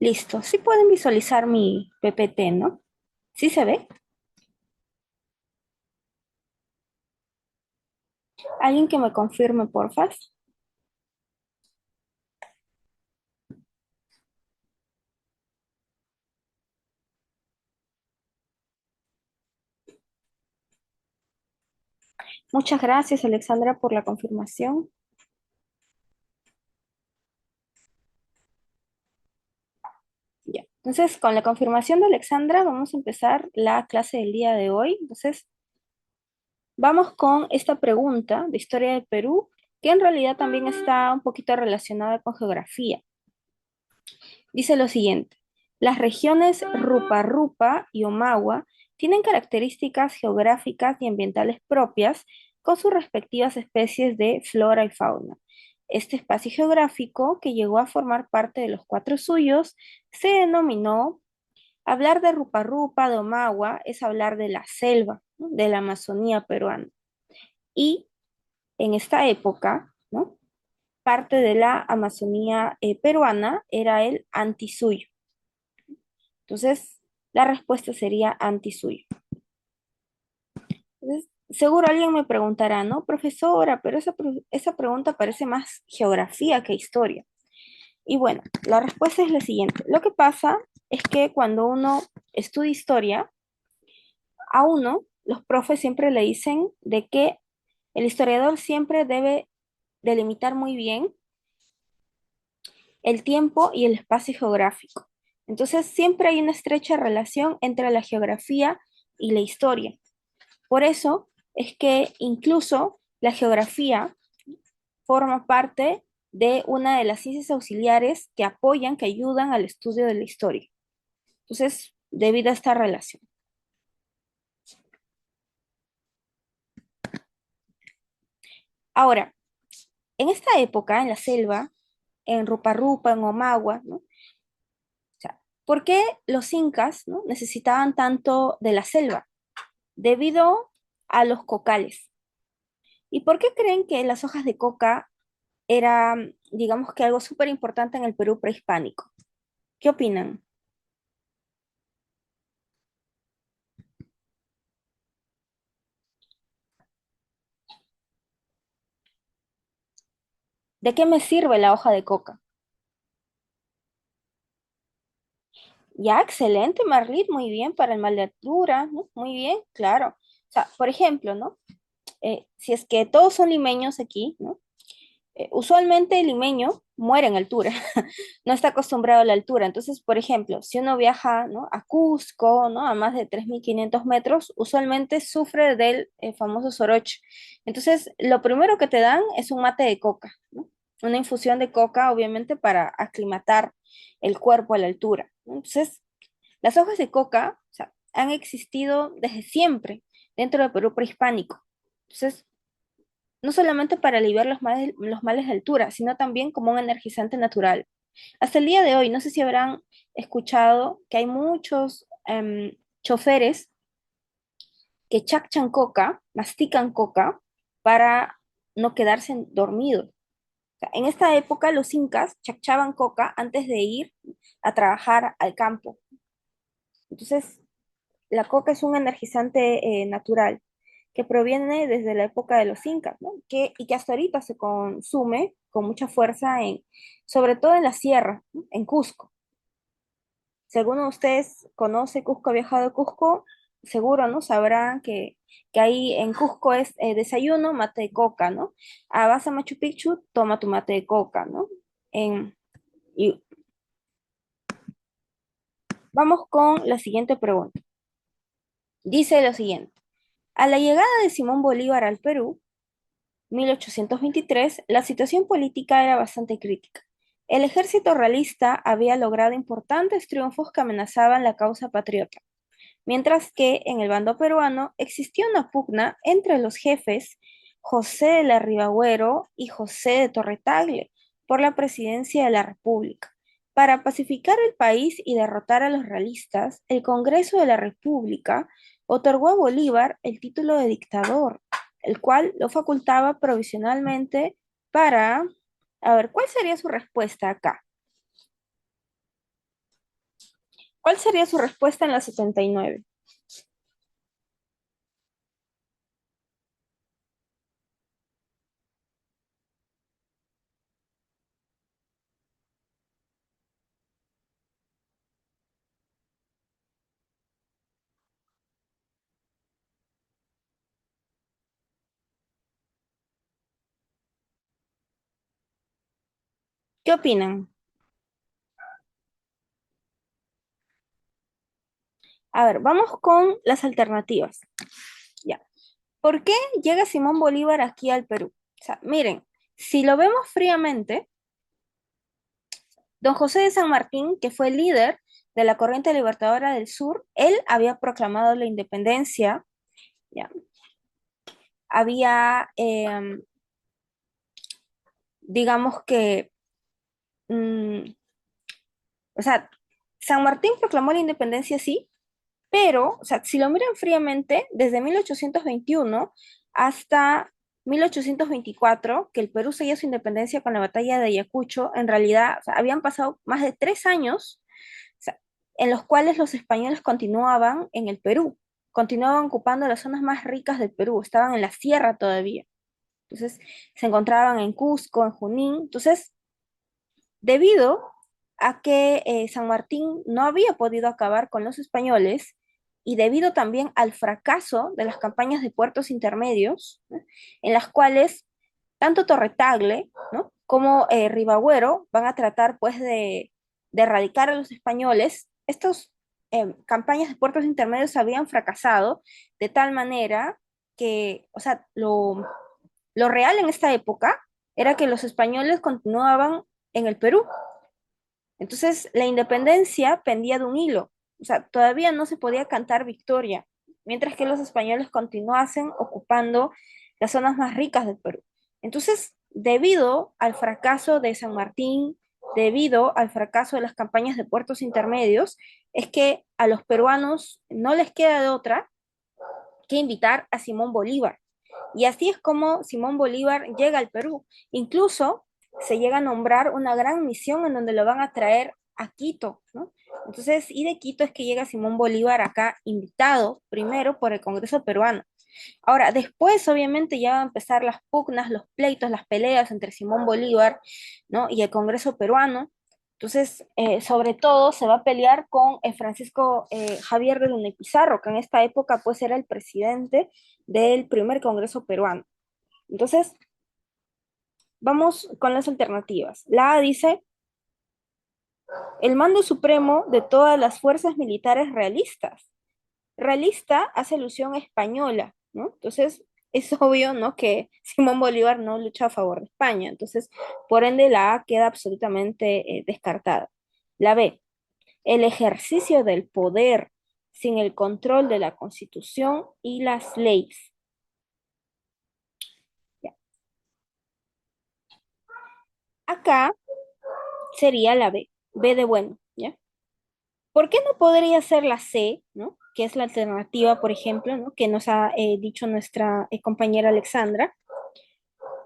Listo. Sí pueden visualizar mi PPT, ¿no? ¿Sí se ve? ¿Alguien que me confirme, porfa? Muchas gracias, Alexandra, por la confirmación. Ya. Entonces, con la confirmación de Alexandra, vamos a empezar la clase del día de hoy. Entonces, vamos con esta pregunta de historia de Perú, que en realidad también está un poquito relacionada con geografía. Dice lo siguiente: las regiones Rupa-Rupa y Omagua tienen características geográficas y ambientales propias con sus respectivas especies de flora y fauna. Este espacio geográfico, que llegó a formar parte de los cuatro suyos, se denominó. Hablar de Rupa-Rupa, de Omagua, es hablar de la selva, ¿no? De la Amazonía peruana. Y en esta época, ¿no? Parte de la Amazonía peruana era el Antisuyo. Entonces, la respuesta sería Antisuyo. Entonces, seguro alguien me preguntará, ¿no? Profesora, pero esa pregunta parece más geografía que historia. Y bueno, la respuesta es la siguiente. Lo que pasa es que cuando uno estudia historia, a uno, los profes siempre le dicen de que el historiador siempre debe delimitar muy bien el tiempo y el espacio geográfico. Entonces, siempre hay una estrecha relación entre la geografía y la historia. Por eso es que incluso la geografía forma parte de una de las ciencias auxiliares que apoyan, que ayudan al estudio de la historia. Entonces, debido a esta relación. Ahora, en esta época, en la selva, en Rupa-Rupa, en Omagua, ¿no? O sea, ¿por qué los incas, ¿no? necesitaban tanto de la selva? Debido a los cocales. ¿Y por qué creen que las hojas de coca era, digamos que algo súper importante en el Perú prehispánico? ¿Qué opinan? ¿De qué me sirve la hoja de coca? Ya, excelente, Marlit, muy bien para el mal de altura, ¿no? Muy bien, claro. O sea, por ejemplo, ¿no? Si es que todos son limeños aquí, ¿no? Usualmente el limeño muere en altura, no está acostumbrado a la altura. Entonces, por ejemplo, si uno viaja, ¿no? a Cusco, ¿no? a más de 3.500 metros, usualmente sufre del famoso soroche. Entonces, lo primero que te dan es un mate de coca, ¿no? Una infusión de coca, obviamente, para aclimatar el cuerpo a la altura, ¿no? Entonces, las hojas de coca, o sea, han existido desde siempre dentro del Perú prehispánico. Entonces, no solamente para aliviar los males de altura, sino también como un energizante natural. Hasta el día de hoy, no sé si habrán escuchado que hay muchos choferes que chachan coca, mastican coca para no quedarse dormidos. O sea, en esta época los incas chacchaban coca antes de ir a trabajar al campo. Entonces, la coca es un energizante natural que proviene desde la época de los incas, ¿no? Y que hasta ahorita se consume con mucha fuerza sobre todo en la sierra, ¿no? En Cusco. Si alguno de ustedes conoce Cusco, ha viajado a Cusco, seguro, ¿no? Sabrán que ahí en Cusco es desayuno, mate de coca, ¿no? Vas a Machu Picchu, toma tu mate de coca, ¿no? En, y vamos con la siguiente pregunta. Dice lo siguiente. A la llegada de Simón Bolívar al Perú, 1823, la situación política era bastante crítica. El ejército realista había logrado importantes triunfos que amenazaban la causa patriota, mientras que en el bando peruano existía una pugna entre los jefes José de la Ribagüero y José de Torretagle por la presidencia de la República. Para pacificar el país y derrotar a los realistas, el Congreso de la República otorgó a Bolívar el título de dictador, el cual lo facultaba provisionalmente para... A ver, ¿cuál sería su respuesta acá? ¿Cuál sería su respuesta en la 79? ¿Qué opinan? A ver, vamos con las alternativas. Ya. ¿Por qué llega Simón Bolívar aquí al Perú? O sea, miren, si lo vemos fríamente, don José de San Martín, que fue el líder de la corriente libertadora del sur, él había proclamado la independencia, ya, había, digamos que, mm, o sea, San Martín proclamó la independencia, sí, pero, o sea, si lo miran fríamente, desde 1821 hasta 1824, que el Perú selló su independencia con la batalla de Ayacucho, en realidad, o sea, habían pasado más de 3 años, o sea, en los cuales los españoles continuaban en el Perú, continuaban ocupando las zonas más ricas del Perú, estaban en la sierra todavía. Entonces, se encontraban en Cusco, en Junín. Entonces, debido a que San Martín no había podido acabar con los españoles y debido también al fracaso de las campañas de puertos intermedios, ¿no? En las cuales tanto Torretagle, ¿no? como Ribagüero van a tratar pues de erradicar a los españoles. Estas campañas de puertos intermedios habían fracasado de tal manera que, o sea, lo real en esta época era que los españoles continuaban en el Perú. Entonces, la independencia pendía de un hilo. O sea, todavía no se podía cantar victoria, mientras que los españoles continuasen ocupando las zonas más ricas del Perú. Entonces, debido al fracaso de San Martín, debido al fracaso de las campañas de puertos intermedios, es que a los peruanos no les queda de otra que invitar a Simón Bolívar. Y así es como Simón Bolívar llega al Perú. Incluso se llega a nombrar una gran misión en donde lo van a traer a Quito, ¿no? Entonces, y de Quito es que llega Simón Bolívar acá invitado primero por el Congreso peruano. Ahora, después obviamente ya van a empezar las pugnas, los pleitos, las peleas entre Simón Bolívar, ¿no? y el Congreso peruano. Entonces, sobre todo se va a pelear con Francisco Javier de Luna y Pizarro, que en esta época pues era el presidente del primer Congreso peruano. Entonces, vamos con las alternativas. La A dice, el mando supremo de todas las fuerzas militares realistas. Realista hace alusión a española, ¿no? Entonces, es obvio, ¿no? Que Simón Bolívar no lucha a favor de España. Entonces, por ende, la A queda absolutamente descartada. La B, el ejercicio del poder sin el control de la Constitución y las leyes. Ya. Acá sería la B, B de bueno, ¿ya? ¿Por qué no podría ser la C, ¿no? Que es la alternativa, por ejemplo, ¿no? Que nos ha dicho nuestra compañera Alexandra.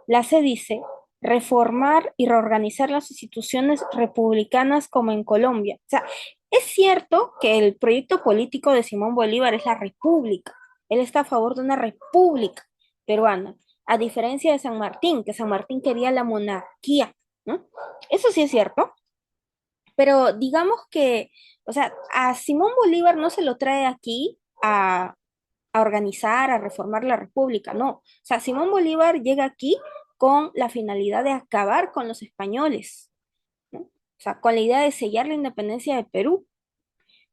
La C dice, reformar y reorganizar las instituciones republicanas como en Colombia. O sea, es cierto que el proyecto político de Simón Bolívar es la república. Él está a favor de una república peruana, a diferencia de San Martín, que San Martín quería la monarquía, ¿no? Eso sí es cierto, pero digamos que, o sea, a Simón Bolívar no se lo trae aquí a organizar, a reformar la república, no. O sea, Simón Bolívar llega aquí con la finalidad de acabar con los españoles, ¿no? O sea, con la idea de sellar la independencia de Perú.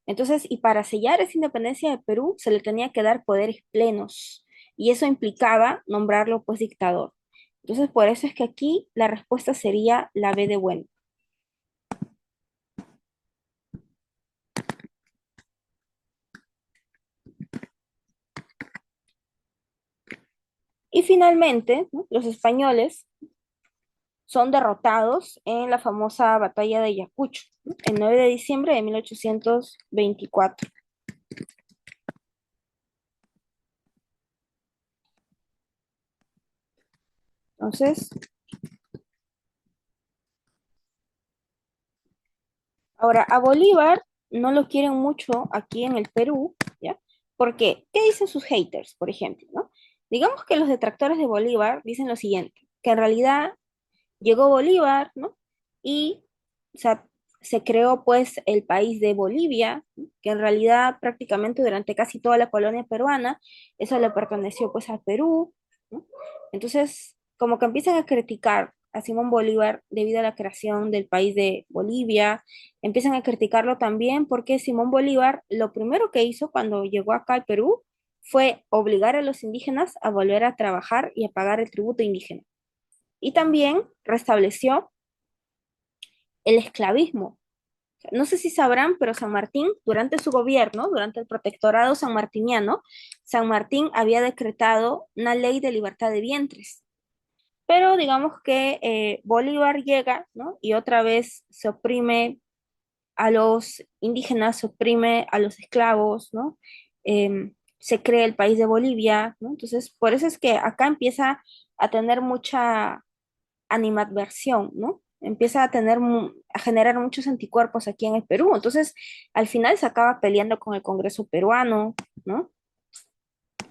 Entonces, y para sellar esa independencia de Perú, se le tenía que dar poderes plenos, y eso implicaba nombrarlo pues dictador. Entonces, por eso es que aquí la respuesta sería la B de bueno. Y finalmente, ¿no? Los españoles son derrotados en la famosa batalla de Ayacucho, ¿no? El 9 de diciembre de 1824. Entonces, ahora a Bolívar, no lo quieren mucho aquí en el Perú, ¿ya? Porque, ¿qué dicen sus haters, por ejemplo, ¿no? Digamos que los detractores de Bolívar dicen lo siguiente, que en realidad llegó Bolívar, ¿no? Y, o sea, se creó pues el país de Bolivia, ¿no? Que en realidad prácticamente durante casi toda la colonia peruana, eso le perteneció pues al Perú, ¿no? Entonces, como que empiezan a criticar a Simón Bolívar debido a la creación del país de Bolivia, empiezan a criticarlo también porque Simón Bolívar lo primero que hizo cuando llegó acá al Perú fue obligar a los indígenas a volver a trabajar y a pagar el tributo indígena. Y también restableció el esclavismo. No sé si sabrán, pero San Martín, durante su gobierno, durante el protectorado sanmartiniano, San Martín había decretado una ley de libertad de vientres. Pero digamos que Bolívar llega, ¿no? Y otra vez se oprime a los indígenas, se oprime a los esclavos, ¿no? Se crea el país de Bolivia, ¿no? Entonces, por eso es que acá empieza a tener mucha animadversión, ¿no? Empieza a tener, a generar muchos anticuerpos aquí en el Perú. Entonces, al final se acaba peleando con el Congreso peruano, ¿no?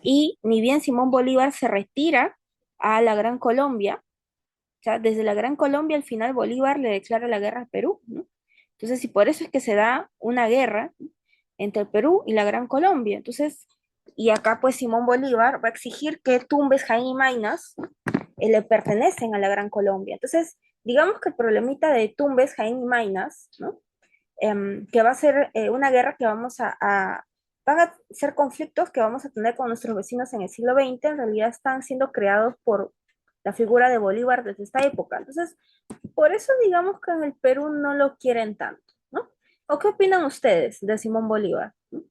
Y ni bien Simón Bolívar se retira a la Gran Colombia, o sea, desde la Gran Colombia al final Bolívar le declara la guerra al Perú, ¿no? Entonces, y por eso es que se da una guerra, ¿no? Entre el Perú y la Gran Colombia. Entonces, y acá pues Simón Bolívar va a exigir que Tumbes, Jaime y Maynas, ¿no? Le pertenecen a la Gran Colombia. Entonces, digamos que el problemita de Tumbes, Jaén y Maynas, ¿no? Que va a ser una guerra que van a ser conflictos que vamos a tener con nuestros vecinos en el siglo XX, en realidad están siendo creados por la figura de Bolívar desde esta época. Entonces, por eso digamos que en el Perú no lo quieren tanto, ¿no? ¿O qué opinan ustedes de Simón Bolívar? ¿No?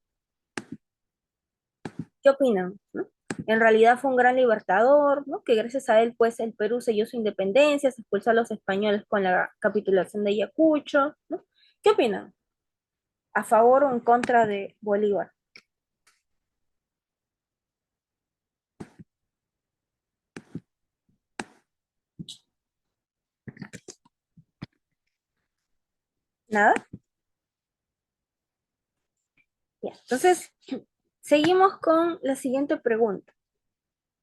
¿Qué opinan? ¿No? En realidad fue un gran libertador, ¿no? Que gracias a él, pues, el Perú selló su independencia, se expulsó a los españoles con la capitulación de Ayacucho, ¿no? ¿Qué opinan? ¿A favor o en contra de Bolívar? ¿Nada? Ya. Entonces, seguimos con la siguiente pregunta.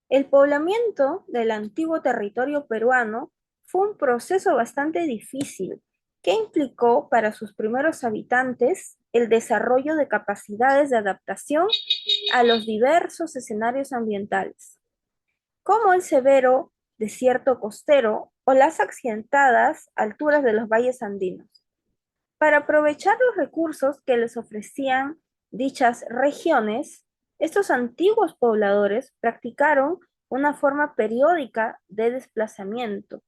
El poblamiento del antiguo territorio peruano fue un proceso bastante difícil que implicó para sus primeros habitantes el desarrollo de capacidades de adaptación a los diversos escenarios ambientales, como el severo desierto costero o las accidentadas alturas de los valles andinos. Para aprovechar los recursos que les ofrecían dichas regiones, estos antiguos pobladores practicaron una forma periódica de desplazamiento,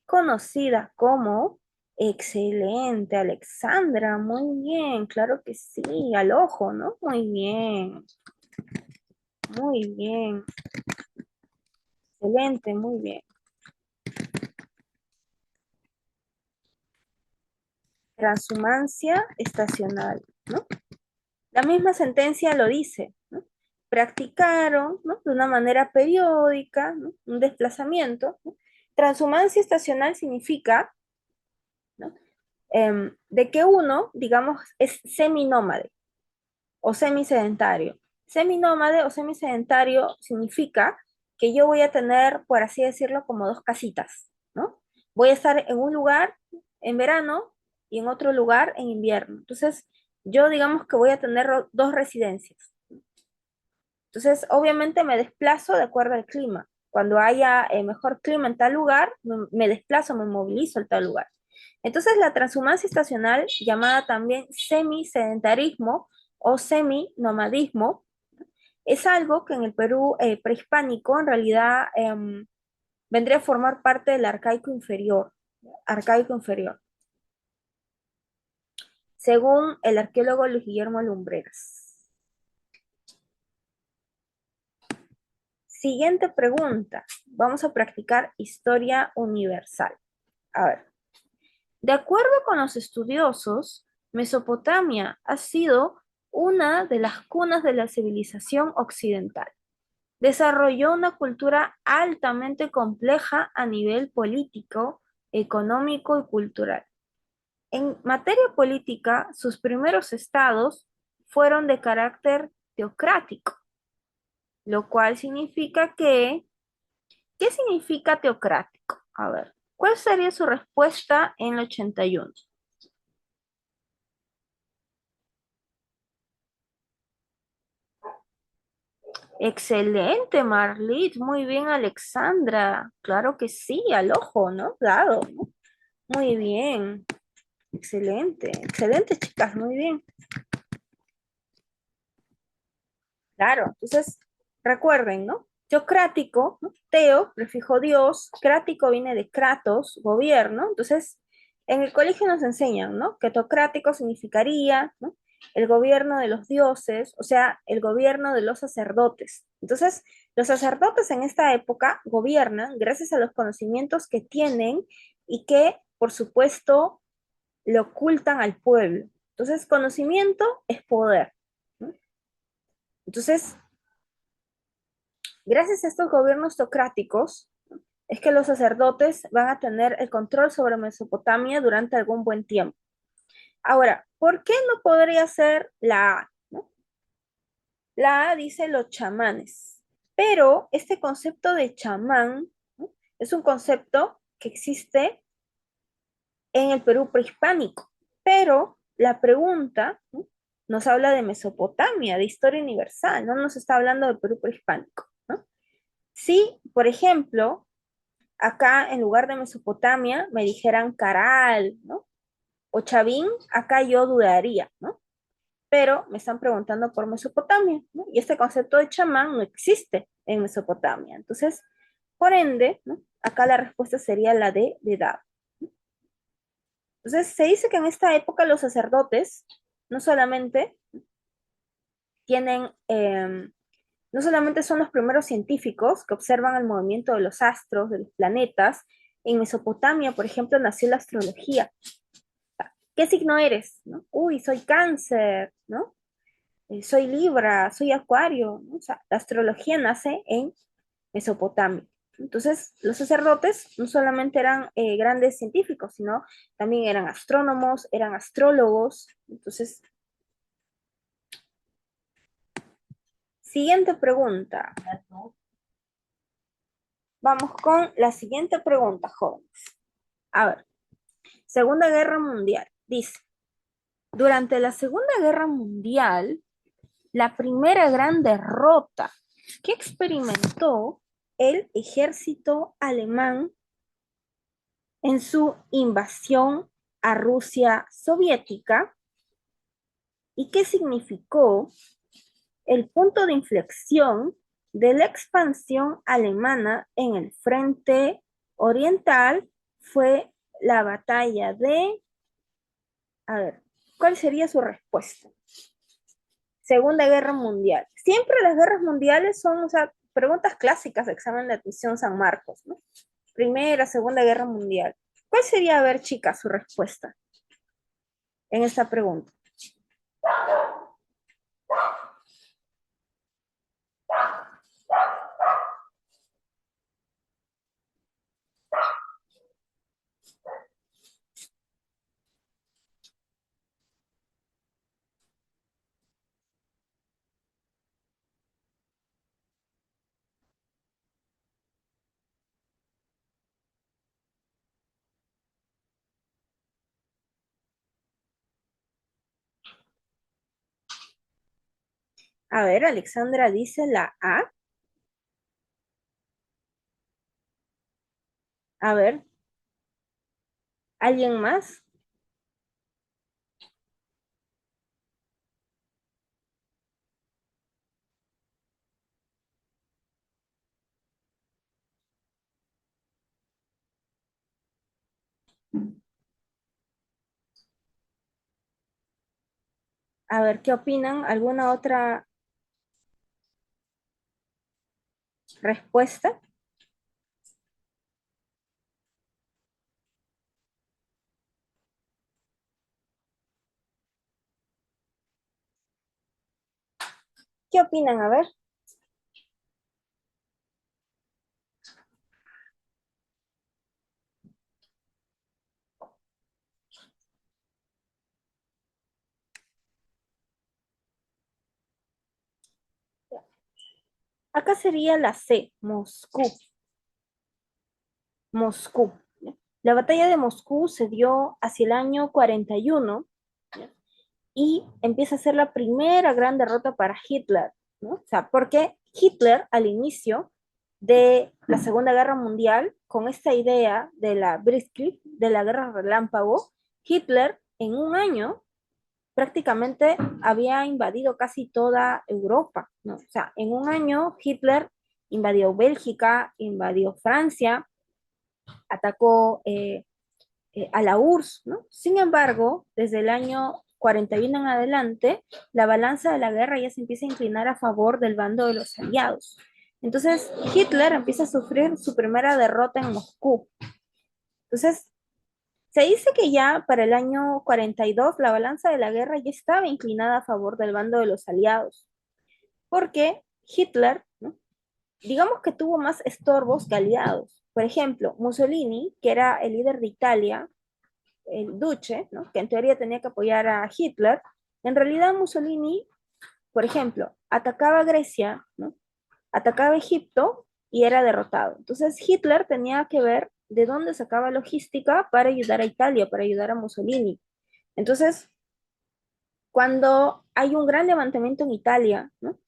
conocida como excelente, Alexandra, muy bien, claro que sí, al ojo, ¿no? Muy bien, excelente, muy bien. Transhumancia estacional, ¿no? La misma sentencia lo dice, ¿no? Practicaron, ¿no? De una manera periódica, ¿no? Un desplazamiento, ¿no? Transhumancia estacional significa, ¿no? De que uno, digamos, es seminómade o semisedentario. Seminómade o semisedentario significa que yo voy a tener, por así decirlo, como dos casitas, ¿no? Voy a estar en un lugar en verano y en otro lugar en invierno. Entonces, yo digamos que voy a tener dos residencias. Entonces, obviamente me desplazo de acuerdo al clima. Cuando haya mejor clima en tal lugar, me desplazo, me movilizo en tal lugar. Entonces, la transhumancia estacional, llamada también semisedentarismo o seminomadismo, es algo que en el Perú prehispánico en realidad vendría a formar parte del arcaico inferior, según el arqueólogo Luis Guillermo Lumbreras. Siguiente pregunta. Vamos a practicar historia universal. A ver, de acuerdo con los estudiosos, Mesopotamia ha sido una de las cunas de la civilización occidental. Desarrolló una cultura altamente compleja a nivel político, económico y cultural. En materia política, sus primeros estados fueron de carácter teocrático, lo cual significa que, ¿qué significa teocrático? A ver, ¿cuál sería su respuesta en el 81? Excelente, Marlit. Muy bien, Alexandra. Claro que sí, al ojo, ¿no? Claro, ¿no? Muy bien. Excelente. Excelente, chicas. Muy bien. Claro. Entonces, recuerden, ¿no? Teocrático, ¿no? Teo, prefijo Dios. Crático viene de kratos, gobierno. Entonces, en el colegio nos enseñan, ¿no? Que teocrático significaría, ¿no? El gobierno de los dioses, o sea, el gobierno de los sacerdotes. Entonces, los sacerdotes en esta época gobiernan gracias a los conocimientos que tienen y que, por supuesto, le ocultan al pueblo. Entonces, conocimiento es poder, ¿no? Entonces, gracias a estos gobiernos teocráticos, es que los sacerdotes van a tener el control sobre Mesopotamia durante algún buen tiempo. Ahora, ¿por qué no podría ser la A? ¿No? La A dice los chamanes, pero este concepto de chamán, ¿no? Es un concepto que existe en el Perú prehispánico, pero la pregunta, ¿no? Nos habla de Mesopotamia, de historia universal, no nos está hablando del Perú prehispánico, ¿no? Si, por ejemplo, acá en lugar de Mesopotamia me dijeran Caral, ¿no? O Chavín, acá yo dudaría, ¿no? Pero me están preguntando por Mesopotamia, ¿no? Y este concepto de chamán no existe en Mesopotamia. Entonces, por ende, ¿no? Acá la respuesta sería la de edad. Entonces, se dice que en esta época los sacerdotes no solamente tienen, no solamente son los primeros científicos que observan el movimiento de los astros, de los planetas. En Mesopotamia, por ejemplo, nació la astrología. ¿Qué signo eres? ¿No? Uy, soy cáncer, ¿no? Soy Libra, soy Acuario, ¿no? O sea, la astrología nace en Mesopotamia. Entonces, los sacerdotes no solamente eran grandes científicos, sino también eran astrónomos, eran astrólogos. Entonces, siguiente pregunta. Vamos con la siguiente pregunta, jóvenes. A ver, Segunda Guerra Mundial. Dice, durante la Segunda Guerra Mundial, la primera gran derrota que experimentó el ejército alemán en su invasión a Rusia soviética y qué significó el punto de inflexión de la expansión alemana en el frente oriental fue la batalla de, a ver, ¿cuál sería su respuesta? Segunda Guerra Mundial. Siempre las guerras mundiales son, o sea, preguntas clásicas de examen de admisión San Marcos, ¿no? Primera, Segunda Guerra Mundial. ¿Cuál sería, a ver, chicas, su respuesta en esta pregunta? A ver, Alexandra dice la A. A ver, ¿alguien más? A ver, ¿qué opinan? ¿Alguna otra respuesta? ¿Qué opinan? A ver. Acá sería la C, Moscú. Moscú. ¿Ya? La batalla de Moscú se dio hacia el año 41, ¿ya? Y empieza a ser la primera gran derrota para Hitler, ¿no? O sea, porque Hitler al inicio de la Segunda Guerra Mundial, con esta idea de la Blitzkrieg, de la guerra relámpago, Hitler en un año prácticamente había invadido casi toda Europa, ¿no? O sea, en un año Hitler invadió Bélgica, invadió Francia, atacó a la URSS, ¿no? Sin embargo, desde el año 41 en adelante, la balanza de la guerra ya se empieza a inclinar a favor del bando de los aliados. Entonces, Hitler empieza a sufrir su primera derrota en Moscú. Entonces, se dice que ya para el año 42 la balanza de la guerra ya estaba inclinada a favor del bando de los aliados, porque Hitler, ¿no? Digamos que tuvo más estorbos que aliados. Por ejemplo, Mussolini, que era el líder de Italia, el Duce, ¿no? Que en teoría tenía que apoyar a Hitler, en realidad Mussolini, por ejemplo, atacaba a Grecia, ¿no? Atacaba a Egipto y era derrotado. Entonces Hitler tenía que ver de dónde sacaba logística para ayudar a Italia, para ayudar a Mussolini. Entonces, cuando hay un gran levantamiento en Italia, ¿no?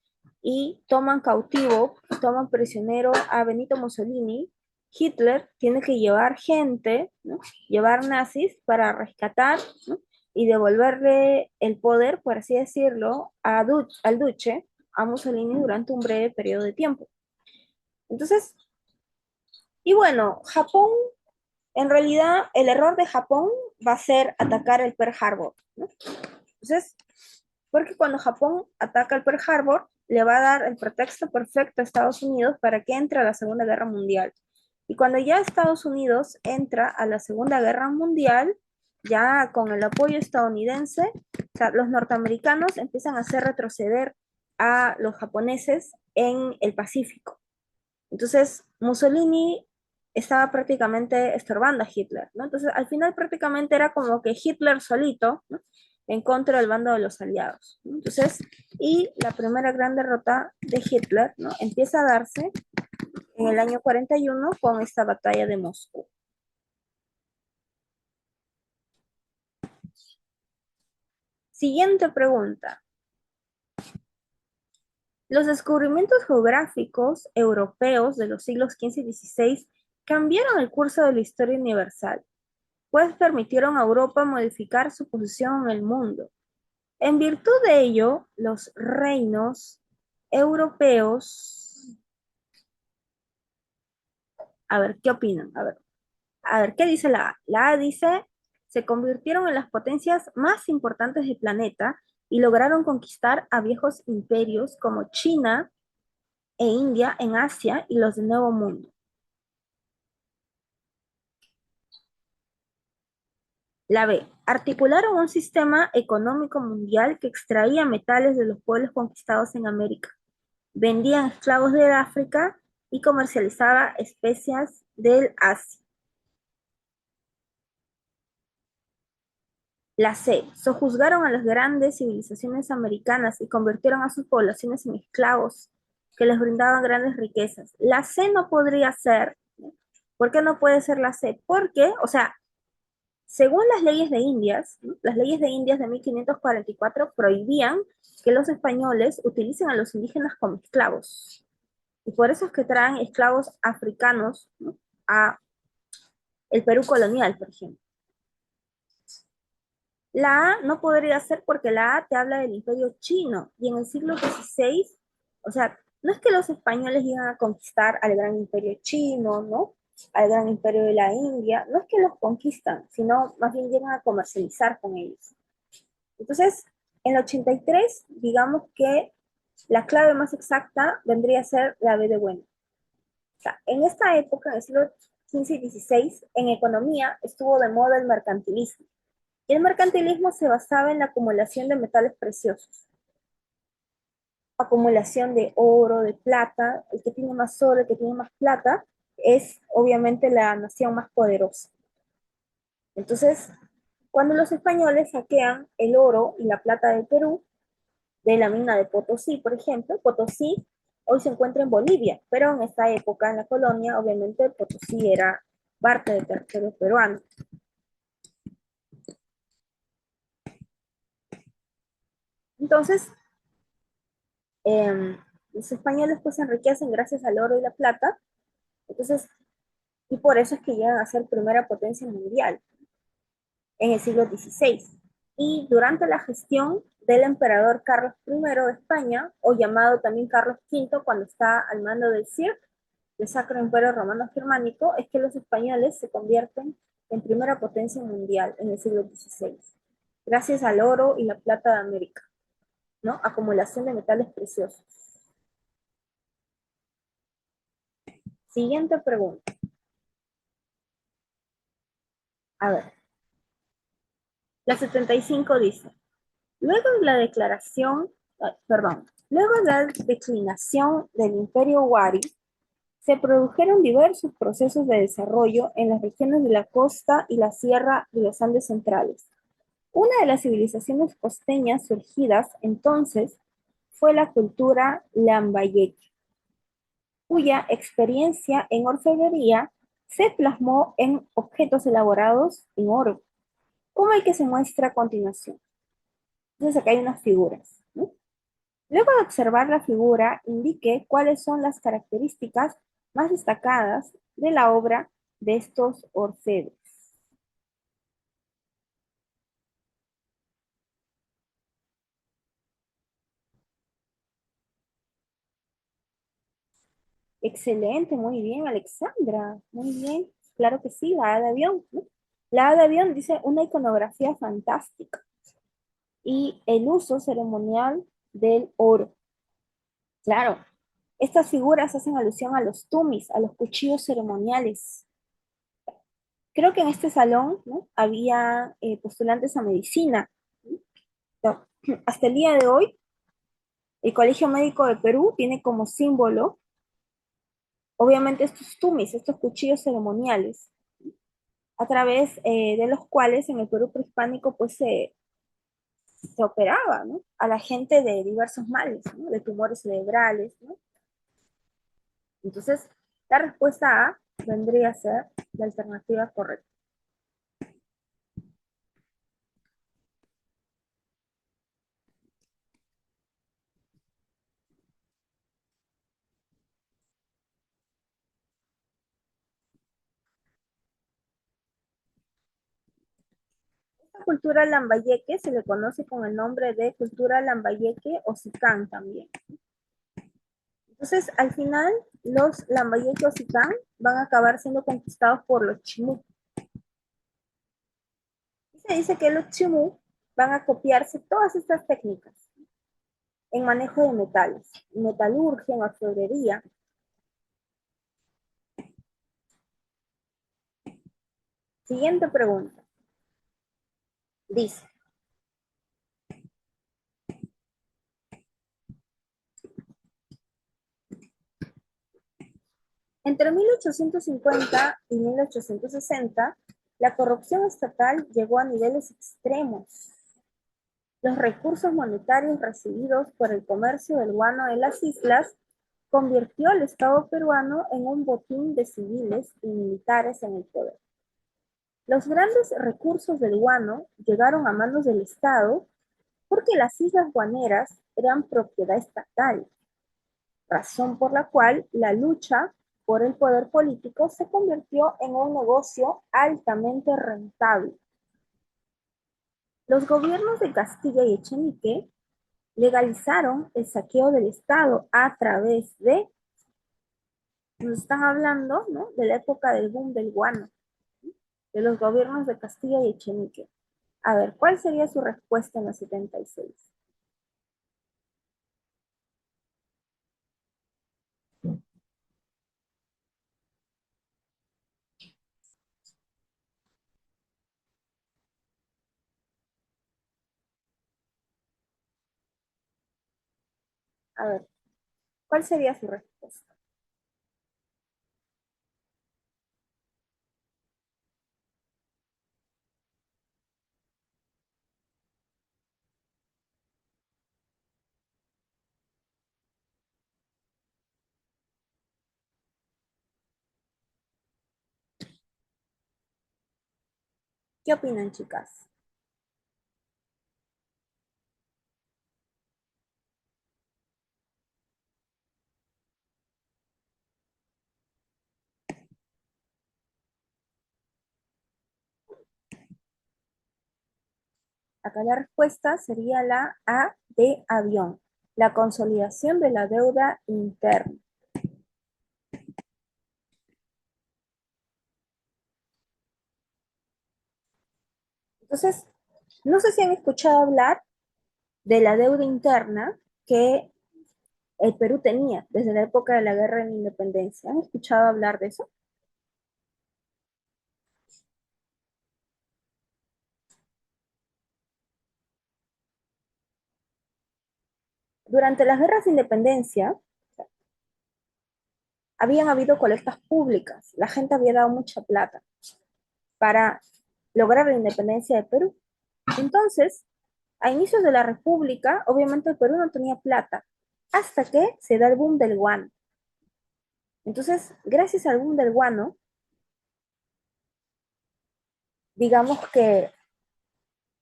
Y toman cautivo, toman prisionero a Benito Mussolini, Hitler tiene que llevar gente, ¿no? Llevar nazis para rescatar, ¿no? Y devolverle el poder, por así decirlo, al duce, a Mussolini durante un breve periodo de tiempo. Entonces, y bueno, Japón, en realidad, el error de Japón va a ser atacar el Pearl Harbor, ¿no? Entonces, porque cuando Japón ataca el Pearl Harbor, le va a dar el pretexto perfecto a Estados Unidos para que entre a la Segunda Guerra Mundial. Y cuando ya Estados Unidos entra a la Segunda Guerra Mundial, ya con el apoyo estadounidense, o sea, los norteamericanos empiezan a hacer retroceder a los japoneses en el Pacífico. Entonces, Mussolini estaba prácticamente estorbando a Hitler, ¿no? Entonces, al final prácticamente era como que Hitler solito, ¿no? En contra del bando de los aliados, ¿no? Entonces, y la primera gran derrota de Hitler, ¿no? Empieza a darse en el año 41 con esta batalla de Moscú. Siguiente pregunta. Los descubrimientos geográficos europeos de los siglos XV y XVI cambiaron el curso de la historia universal, pues permitieron a Europa modificar su posición en el mundo. En virtud de ello, los reinos europeos, a ver, ¿qué opinan? A ver, ¿qué dice la A? La A dice, se convirtieron en las potencias más importantes del planeta y lograron conquistar a viejos imperios como China e India en Asia y los del Nuevo Mundo. La B, articularon un sistema económico mundial que extraía metales de los pueblos conquistados en América, vendían esclavos del África y comercializaba especias del Asia. La C, sojuzgaron a las grandes civilizaciones americanas y convirtieron a sus poblaciones en esclavos que les brindaban grandes riquezas. La C no podría ser. ¿Por qué no puede ser la C? Porque, o sea, según las leyes de Indias, ¿no? Las leyes de Indias de 1544 prohibían que los españoles utilicen a los indígenas como esclavos. Y por eso es que traen esclavos africanos, ¿no? A el Perú colonial, por ejemplo. La A no podría ser porque la A te habla del Imperio Chino y en el siglo XVI, o sea, no es que los españoles llegan a conquistar al gran Imperio Chino, ¿no? Al gran Imperio de la India, no es que los conquistan, sino más bien llegan a comercializar con ellos. Entonces, en el 83, digamos que la clave más exacta vendría a ser la B de bueno. O sea, en esta época, en el siglo XV y XVI, en economía estuvo de moda el mercantilismo. Y el mercantilismo se basaba en la acumulación de metales preciosos, acumulación de oro, de plata. El que tiene más oro, el que tiene más plata, es obviamente la nación más poderosa. Entonces, cuando los españoles saquean el oro y la plata del Perú, de la mina de Potosí, por ejemplo, Potosí Hoy se encuentra en Bolivia, pero en esta época en la colonia, obviamente Potosí era parte del territorio peruano. Entonces, eh, los españoles pues se enriquecen gracias al oro y la plata, entonces, y por eso es que llegan a ser primera potencia mundial en el siglo XVI. Y durante la gestión del emperador Carlos I de España, o llamado también Carlos V, cuando está al mando del CIRC, el Sacro Imperio Romano Germánico, es que los españoles se convierten en primera potencia mundial en el siglo XVI, gracias al oro y la plata de América, ¿no? Acumulación de metales preciosos. Siguiente pregunta. A ver, la 75 dice, luego de la declaración, luego de la declinación del Imperio Wari, se produjeron diversos procesos de desarrollo en las regiones de la costa y la sierra de los Andes centrales. Una de las civilizaciones costeñas surgidas entonces fue la cultura lambayeque, cuya experiencia en orfebrería se plasmó en objetos elaborados en oro, como el que se muestra a continuación. Entonces acá hay unas figuras, ¿no? Luego de observar la figura, indique cuáles son las características más destacadas de la obra de estos orfebres. Excelente, muy bien, Alexandra, muy bien. Claro que sí, la A de avión, ¿no? La A de avión dice una iconografía fantástica y el uso ceremonial del oro. Claro, estas figuras hacen alusión a los tumis, a los cuchillos ceremoniales. Creo que en este salón, ¿no? Había postulantes a medicina, ¿no? No, hasta el día de hoy, el Colegio Médico de Perú tiene como símbolo, obviamente, estos tumis, estos cuchillos ceremoniales, a través de los cuales en el Perú prehispánico pues se operaba, ¿no? A la gente de diversos males, ¿no? De tumores cerebrales, ¿no? Entonces, la respuesta A vendría a ser la alternativa correcta. La cultura lambayeque se le conoce con el nombre de cultura lambayeque o sicán también. Entonces, al final, los lambayeque o sicán van a acabar siendo conquistados por los chimú. Y se dice que los chimú van a copiarse todas estas técnicas en manejo de metales, en metalurgia, en orfebrería. Siguiente pregunta. Dice, entre 1850 y 1860, la corrupción estatal llegó a niveles extremos. Los recursos monetarios recibidos por el comercio del guano en las islas convirtió al Estado peruano en un botín de civiles y militares en el poder. Los grandes recursos del guano llegaron a manos del Estado porque las islas guaneras eran propiedad estatal, razón por la cual la lucha por el poder político se convirtió en un negocio altamente rentable. Los gobiernos de Castilla y Echenique legalizaron el saqueo del Estado a través de, nos están hablando, ¿no? De la época del boom del guano, de los gobiernos de Castilla y Echenique. A ver, ¿cuál sería su respuesta en la 76? A ver, ¿cuál sería su respuesta? ¿Qué opinan, chicas? Acá la respuesta sería la A de avión, la consolidación de la deuda interna. Entonces, no sé si han escuchado hablar de la deuda interna que el Perú tenía desde la época de la Guerra de la Independencia. ¿Han escuchado hablar de eso? Durante las guerras de independencia, habían habido colectas públicas. La gente había dado mucha plata para lograr la independencia de Perú. Entonces, a inicios de la República, obviamente el Perú no tenía plata, hasta que se da el boom del guano. Entonces, gracias al boom del guano, digamos que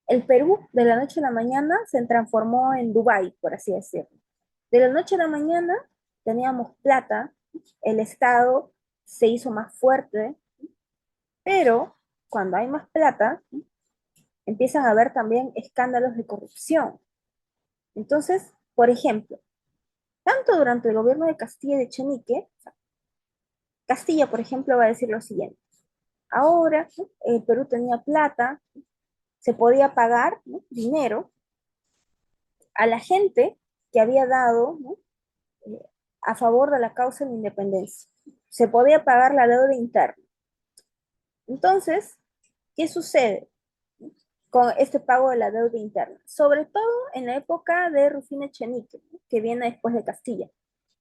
el Perú de la noche a la mañana se transformó en Dubái, por así decirlo. De la noche a la mañana teníamos plata, el Estado se hizo más fuerte, pero cuando hay más plata, empiezan a haber también escándalos de corrupción. Entonces, por ejemplo, tanto durante el gobierno de Castilla y de Chenique, Castilla, por ejemplo, va a decir lo siguiente. Ahora, ¿no? El Perú tenía plata, se podía pagar, ¿no?, dinero a la gente que había dado, ¿no?, eh, a favor de la causa de la independencia. Se podía pagar la deuda interna. Entonces, ¿qué sucede con este pago de la deuda interna? Sobre todo en la época de Rufino Echenique, ¿no?, que viene después de Castilla.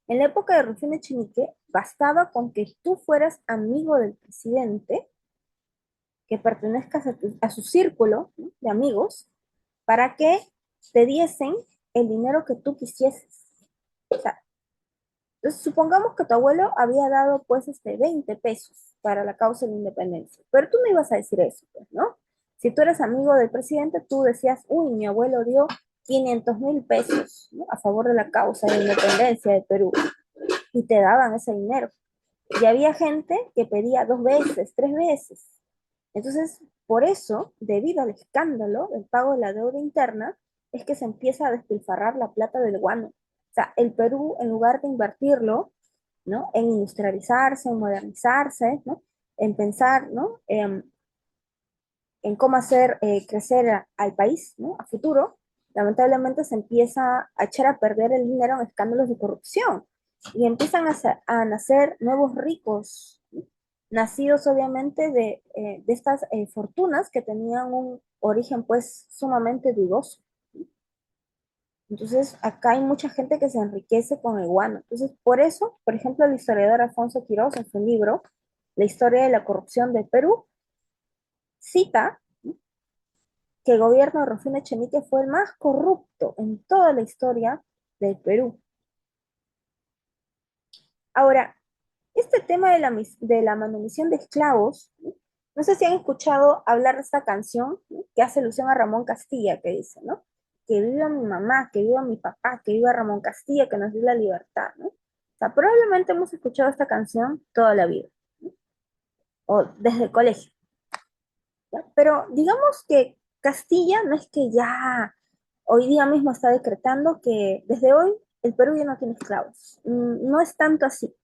En la época de Rufino Echenique, bastaba con que tú fueras amigo del presidente, que pertenezcas a su círculo, ¿no?, de amigos, para que te diesen el dinero que tú quisieses. O sea, entonces, supongamos que tu abuelo había dado pues 20 pesos para la causa de la independencia, pero tú no ibas a decir eso, pues, ¿no? Si tú eres amigo del presidente, tú decías, uy, mi abuelo dio 500.000 pesos, ¿no?, a favor de la causa de la independencia de Perú, y te daban ese dinero. Y había gente que pedía 2 veces, 3 veces. Entonces, por eso, debido al escándalo del pago de la deuda interna, es que se empieza a despilfarrar la plata del guano. O sea, el Perú, en lugar de invertirlo, ¿no?, en industrializarse, en modernizarse, ¿no?, en pensar, ¿no?, en cómo hacer crecer al país, ¿no?, a futuro, lamentablemente se empieza a echar a perder el dinero en escándalos de corrupción y empiezan a nacer nuevos ricos, ¿no?, nacidos obviamente de estas fortunas que tenían un origen pues sumamente dudoso. Entonces, acá hay mucha gente que se enriquece con el guano. Entonces, por eso, por ejemplo, el historiador Alfonso Quiroz, en su libro, La historia de la corrupción del Perú, cita que el gobierno de Rufino Echenique fue el más corrupto en toda la historia del Perú. Ahora, este tema de la manumisión de esclavos, no sé si han escuchado hablar de esta canción, ¿no?, que hace alusión a Ramón Castilla, que dice, ¿no? Que viva mi mamá, que viva mi papá, que viva Ramón Castilla, que nos dio la libertad, ¿no? O sea, probablemente hemos escuchado esta canción toda la vida, ¿no?, o desde el colegio, ¿ya? Pero digamos que Castilla no es que ya hoy día mismo está decretando que desde hoy el Perú ya no tiene esclavos. No es tanto así.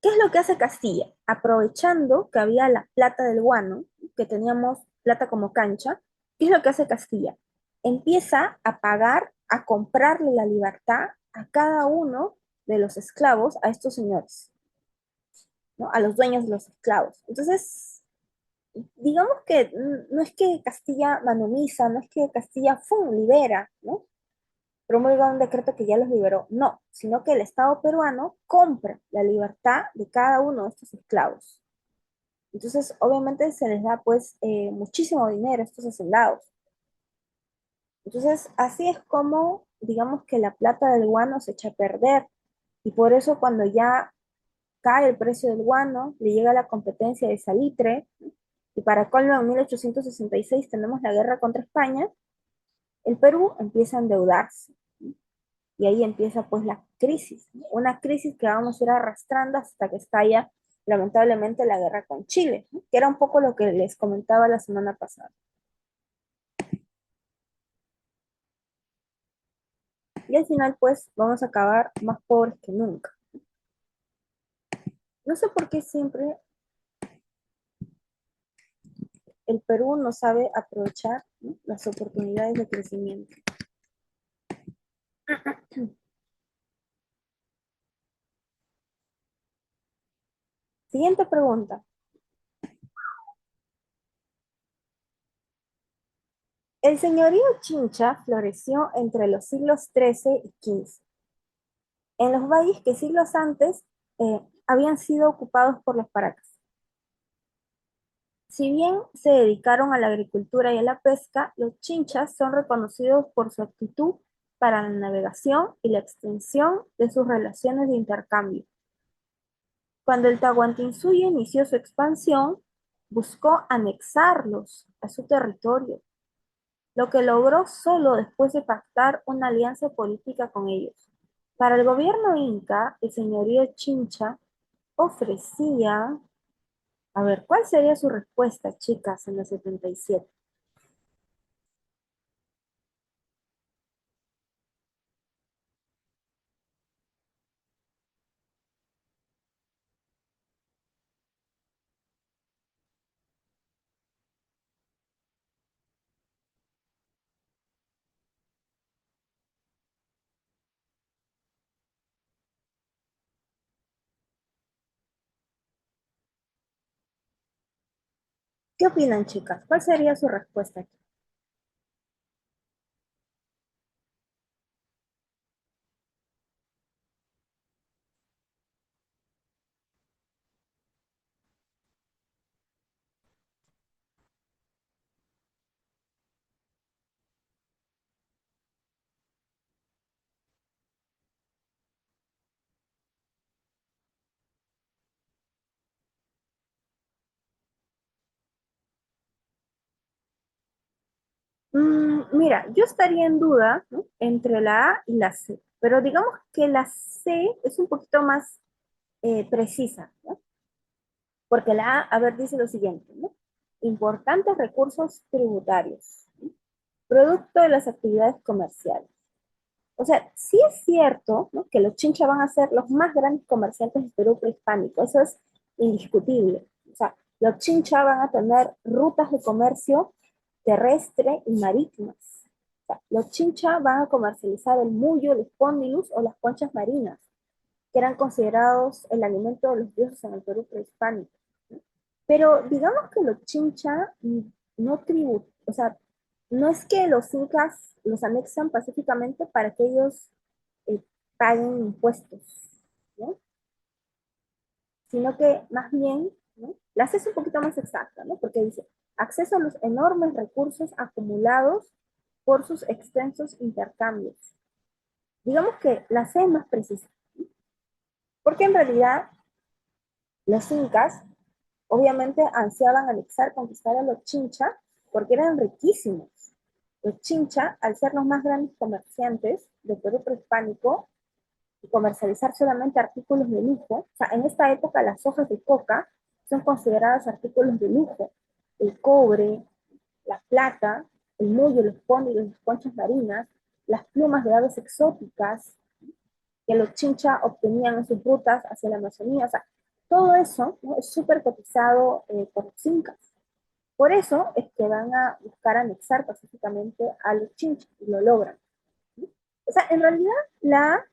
¿Qué es lo que hace Castilla? Aprovechando que había la plata del guano, que teníamos plata como cancha, ¿qué es lo que hace Castilla? Empieza a pagar, a comprarle la libertad a cada uno de los esclavos, a estos señores, ¿no?, a los dueños de los esclavos. Entonces, digamos que no es que Castilla manomiza, no es que Castilla ¡fum!, libera, ¿no?, promulga un decreto que ya los liberó, no, sino que el Estado peruano compra la libertad de cada uno de estos esclavos. Entonces, obviamente se les da pues muchísimo dinero a estos hacendados. Entonces, así es como, digamos que la plata del guano se echa a perder. Y por eso cuando ya cae el precio del guano, le llega la competencia de salitre, Y para colmo, en 1866 tenemos la guerra contra España, el Perú empieza a endeudarse. Y ahí empieza pues la crisis, ¿no? Una crisis que vamos a ir arrastrando hasta que estalla lamentablemente la guerra con Chile, ¿no? Que era un poco lo que les comentaba la semana pasada. Y al final pues vamos a acabar más pobres que nunca. No sé por qué siempre el Perú no sabe aprovechar, ¿no?, las oportunidades de crecimiento. Siguiente pregunta. El señorío Chincha floreció entre los siglos XIII y XV, en los valles que siglos antes habían sido ocupados por los paracas. Si bien se dedicaron a la agricultura y a la pesca, los chinchas son reconocidos por su aptitud para la navegación y la extensión de sus relaciones de intercambio. Cuando el Tahuantinsuyo inició su expansión, buscó anexarlos a su territorio, lo que logró solo después de pactar una alianza política con ellos. Para el gobierno inca, el señorío Chincha ofrecía... A ver, ¿cuál sería su respuesta, chicas, en la 77? ¿Qué opinan, chicas? ¿Cuál sería su respuesta aquí? Mira, yo estaría en duda, ¿no?, entre la A y la C, pero digamos que la C es un poquito más precisa, ¿no? Porque la A ver, dice lo siguiente, ¿no? Importantes recursos tributarios, ¿no?, producto de las actividades comerciales. O sea, sí es cierto, ¿no?, que los chinchas van a ser los más grandes comerciantes del Perú prehispánico, eso es indiscutible. O sea, los chinchas van a tener rutas de comercio terrestre y marítimas. O sea, los chinchas van a comercializar el mullo, el espondilus o las conchas marinas, que eran considerados el alimento de los dioses en el Perú prehispánico. Pero digamos que los chinchas no tributan, o sea, no es que los incas los anexan pacíficamente para que ellos eh, paguen impuestos, ¿no? Sino que más bien, ¿no?, la C es un poquito más exacta, ¿no? Porque dice, acceso a los enormes recursos acumulados por sus extensos intercambios. Digamos que la C es más precisa, porque en realidad los incas obviamente ansiaban anexar, conquistar a los chincha porque eran riquísimos. Los chincha, al ser los más grandes comerciantes del Perú prehispánico y comercializar solamente artículos de lujo, o sea, en esta época las hojas de coca son consideradas artículos de lujo. El cobre, la plata, el mullo, los pónidos, las conchas marinas, las plumas de aves exóticas que los chincha obtenían en sus rutas hacia la Amazonía, o sea, todo eso, ¿no?, es súper cotizado por los incas. Por eso es que van a buscar anexar pacíficamente a los chinchas y lo logran. O sea, en realidad la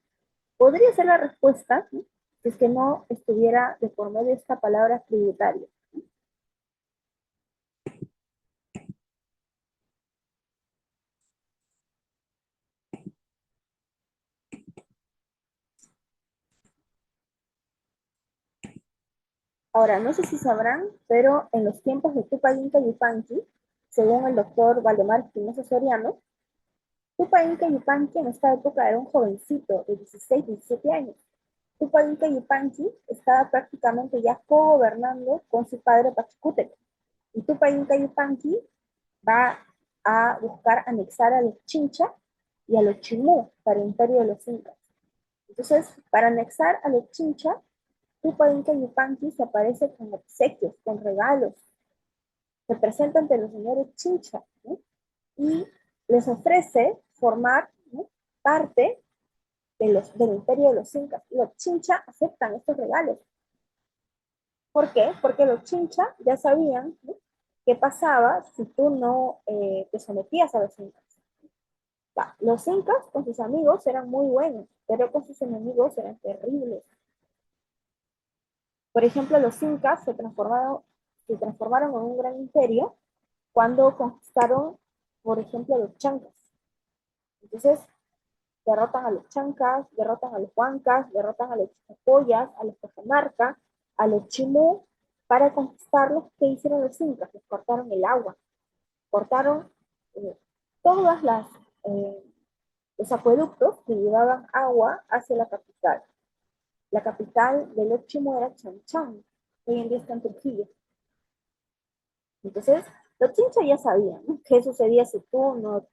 podría ser la respuesta, ¿no?, si es que no estuviera de por medio esta palabra tributaria. Ahora, no sé si sabrán, pero en los tiempos de Tupac Inca Yupanqui, según el doctor Valdemar Espinosa Soriano, Tupac Inca Yupanqui en esta época era un jovencito de 16, 17 años. Tupac Inca Yupanqui estaba prácticamente ya co-gobernando con su padre Pachacútec. Y Tupac Inca Yupanqui va a buscar anexar a los Chincha y a los Chimú para el imperio de los Incas. Entonces, para anexar a los Chincha, Tupac Inca Yupanqui se aparece con obsequios, con regalos, se presenta ante los señores Chincha, ¿no? Y les ofrece formar, ¿no?, parte del imperio de los Incas. Los Chincha aceptan estos regalos. ¿Por qué? Porque los Chincha ya sabían, ¿no?, qué pasaba si tú no te sometías a los Incas. Los Incas con sus amigos eran muy buenos, pero con sus enemigos eran terribles. Por ejemplo, los Incas se transformaron en un gran imperio cuando conquistaron, por ejemplo, a los Chancas. Entonces, derrotan a los Chancas, derrotan a los Huancas, derrotan a los Chapoyas, a los Cajamarca, a los Chimú, para conquistarlos. ¿Qué hicieron los Incas? Les cortaron el agua, cortaron eh, todas eh, los acueductos que llevaban agua hacia la capital. La capital del los Chimú era Chanchan, hoy en día está en Trujillo. Entonces, los chinchas ya sabían, ¿no?, qué sucedía si tú no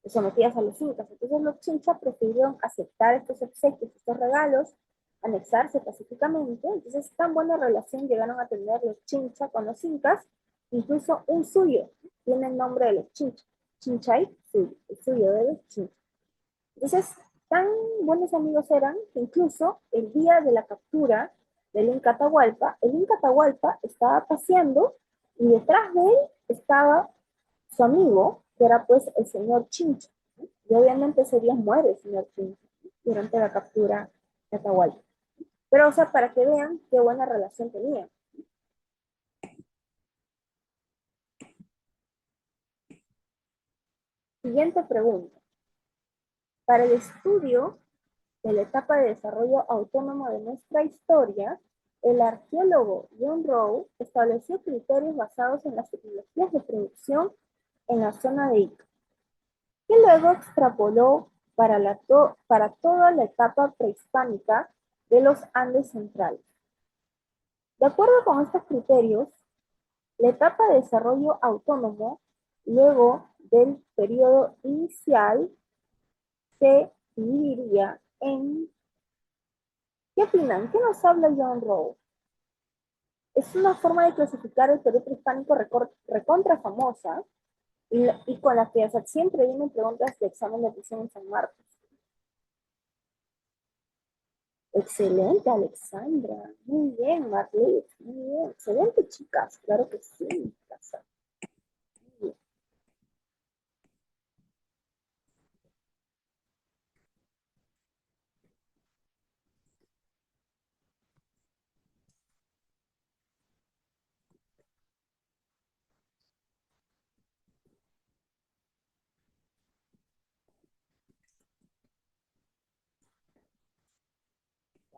te sometías a los incas. Entonces los chinchas prefirieron aceptar estos obsequios, estos regalos, anexarse pacíficamente. Entonces, tan buena relación llegaron a tener los chinchas con los incas, incluso un suyo tiene el nombre de los chinchas, Chinchay, suyo, el suyo de los chinchas. Entonces, tan buenos amigos eran que incluso el día de la captura del Inca Atahualpa, el Inca Atahualpa estaba paseando y detrás de él estaba su amigo, que era pues el señor Chincha, ¿no? Y obviamente ese día muere el señor Chincha, ¿no?, durante la captura de Atahualpa. Pero, o sea, para que vean qué buena relación tenían. Siguiente pregunta. Para el estudio de la etapa de desarrollo autónomo de nuestra historia, el arqueólogo John Rowe estableció criterios basados en las tecnologías de producción en la zona de Ica, que luego extrapoló para toda la etapa prehispánica de los Andes centrales. De acuerdo con estos criterios, la etapa de desarrollo autónomo, luego del periodo inicial, se dividiría en... ¿Qué opinan? ¿Qué nos habla John Rowe? Es una forma de clasificar el Perú prehispánico recontra famosa y con la que, o sea, siempre vienen preguntas de examen de admisión en San Marcos. Excelente, Alexandra. Muy bien, Marlene. Muy bien. Excelente, chicas. Claro que sí. Casa. Muy bien.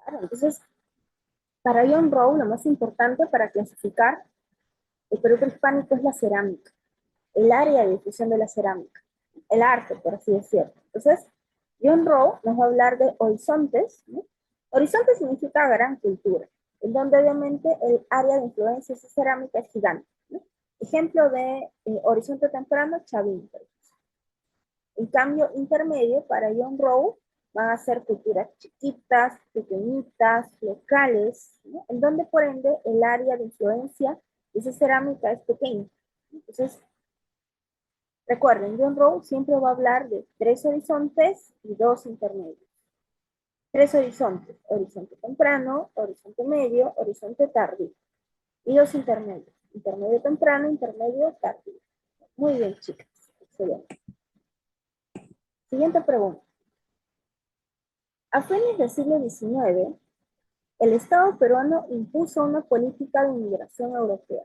Claro, entonces, para John Rowe, lo más importante para clasificar el Perú prehispánico es la cerámica, el área de difusión de la cerámica, el arte, por así decirlo. Entonces, John Rowe nos va a hablar de horizontes, ¿no? Horizonte significa gran cultura, en donde obviamente el área de influencia de esa cerámica es gigante, ¿no? Ejemplo de horizonte temprano, Chavín. En cambio, intermedio, para John Rowe, van a ser culturas chiquitas, pequeñitas, locales, ¿no?, en donde por ende el área de influencia de esa cerámica es pequeña. Entonces, recuerden, John Rowe siempre va a hablar de tres horizontes y dos intermedios. Tres horizontes: horizonte temprano, horizonte medio, horizonte tardío. Y dos intermedios: intermedio temprano, intermedio tardío. Muy bien, chicas. Excelente. Siguiente pregunta. A fines del siglo XIX, el Estado peruano impuso una política de inmigración europea.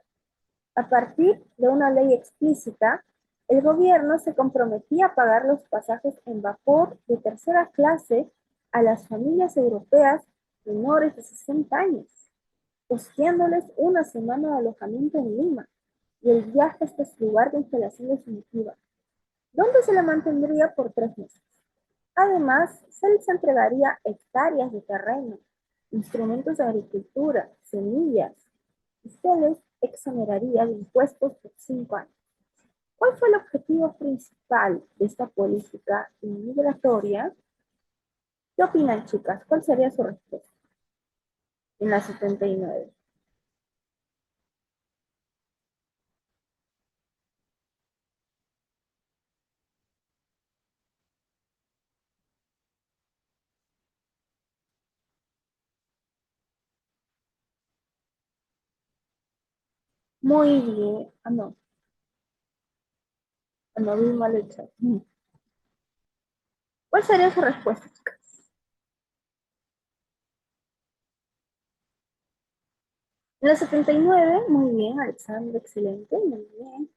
A partir de una ley explícita, el gobierno se comprometía a pagar los pasajes en vapor de tercera clase a las familias europeas menores de 60 años, costeándoles una semana de alojamiento en Lima y el viaje hasta su lugar de instalación definitiva, donde se le mantendría por 3 meses. Además, se les entregaría hectáreas de terreno, instrumentos de agricultura, semillas, pistones exoneraría de impuestos por 5 años. ¿Cuál fue el objetivo principal de esta política inmigratoria? ¿Qué opinan, chicas? ¿Cuál sería su respuesta en la 79? Muy bien. No, no vi mal hecho. ¿Cuál sería su respuesta, chicas? En la 79, muy bien, Alexandra, excelente, muy bien,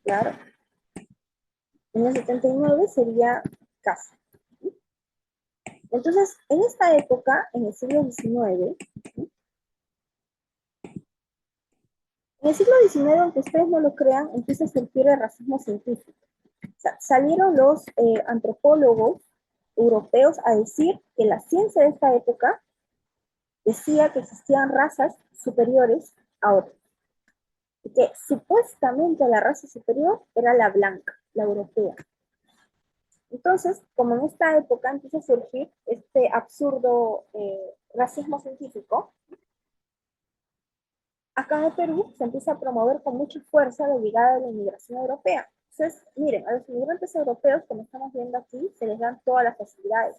claro. En la 79 sería casa. Entonces, en esta época, en el siglo XIX, en el siglo XIX, aunque ustedes no lo crean, empieza a surgir el racismo científico. O sea, salieron los antropólogos europeos a decir que la ciencia de esta época decía que existían razas superiores a otras. Y que supuestamente la raza superior era la blanca, la europea. Entonces, como en esta época empieza a surgir este absurdo racismo científico, acá en el Perú se empieza a promover con mucha fuerza la llegada de la inmigración europea. Entonces, miren, a los inmigrantes europeos, como estamos viendo aquí, se les dan todas las facilidades.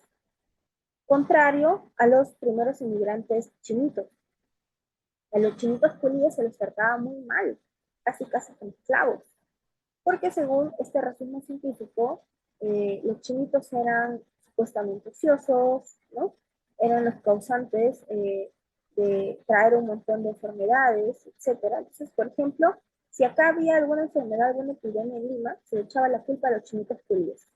Contrario a los primeros inmigrantes chinitos. A los chinitos pulidos se les trataba muy mal, casi casi como esclavos. Porque según este racismo científico, los chinitos eran supuestamente ociosos, ¿no? Eran los causantes de traer un montón de enfermedades, etcétera. Entonces, por ejemplo, si acá había alguna enfermedad, alguna epidemia en Lima, se le echaba la culpa a los chinitos pulidos.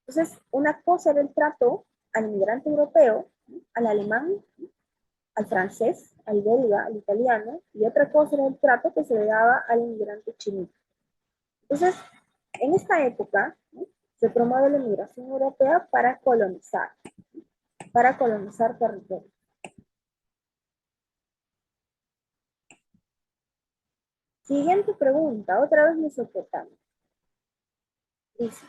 Entonces, una cosa era el trato al inmigrante europeo, ¿no? Al alemán, al francés, al belga, al italiano, y otra cosa era el trato que se le daba al inmigrante chinito. Entonces, en esta época, ¿no? Se promueve la inmigración europea para colonizar territorio. Siguiente pregunta, otra vez Mesopotamia. Dice,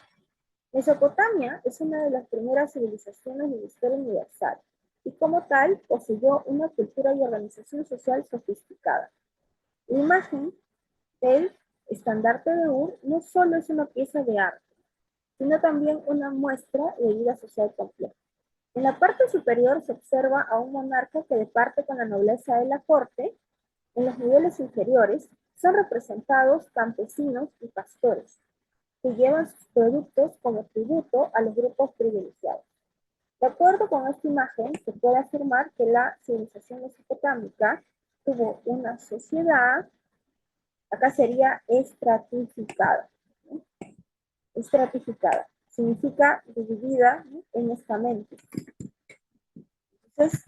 Mesopotamia es una de las primeras civilizaciones de la historia universal y como tal poseyó una cultura y organización social sofisticada. La imagen del estandarte de Ur no solo es una pieza de arte, sino también una muestra de vida social compleja. En la parte superior se observa a un monarca que departe con la nobleza de la corte. En los niveles inferiores son representados campesinos y pastores, que llevan sus productos como tributo a los grupos privilegiados. De acuerdo con esta imagen, se puede afirmar que la civilización mesopotámica tuvo una sociedad, acá sería estratificada, ¿no? Estratificada, significa dividida, ¿no? En estamentos. Entonces,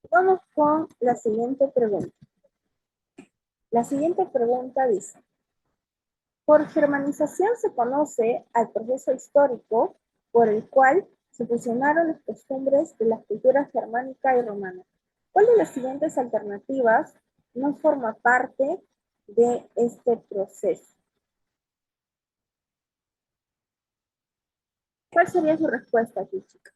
vamos con la siguiente pregunta. La siguiente pregunta dice, por germanización se conoce al proceso histórico por el cual se fusionaron las costumbres de las culturas germánica y romana. ¿Cuál de las siguientes alternativas no forma parte de este proceso? ¿Cuál sería su respuesta aquí, chicas?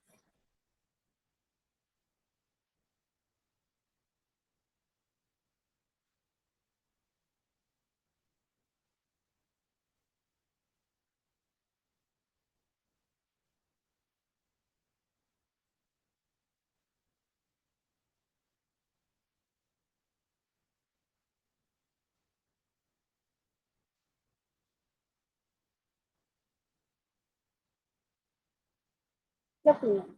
¿Qué opinan?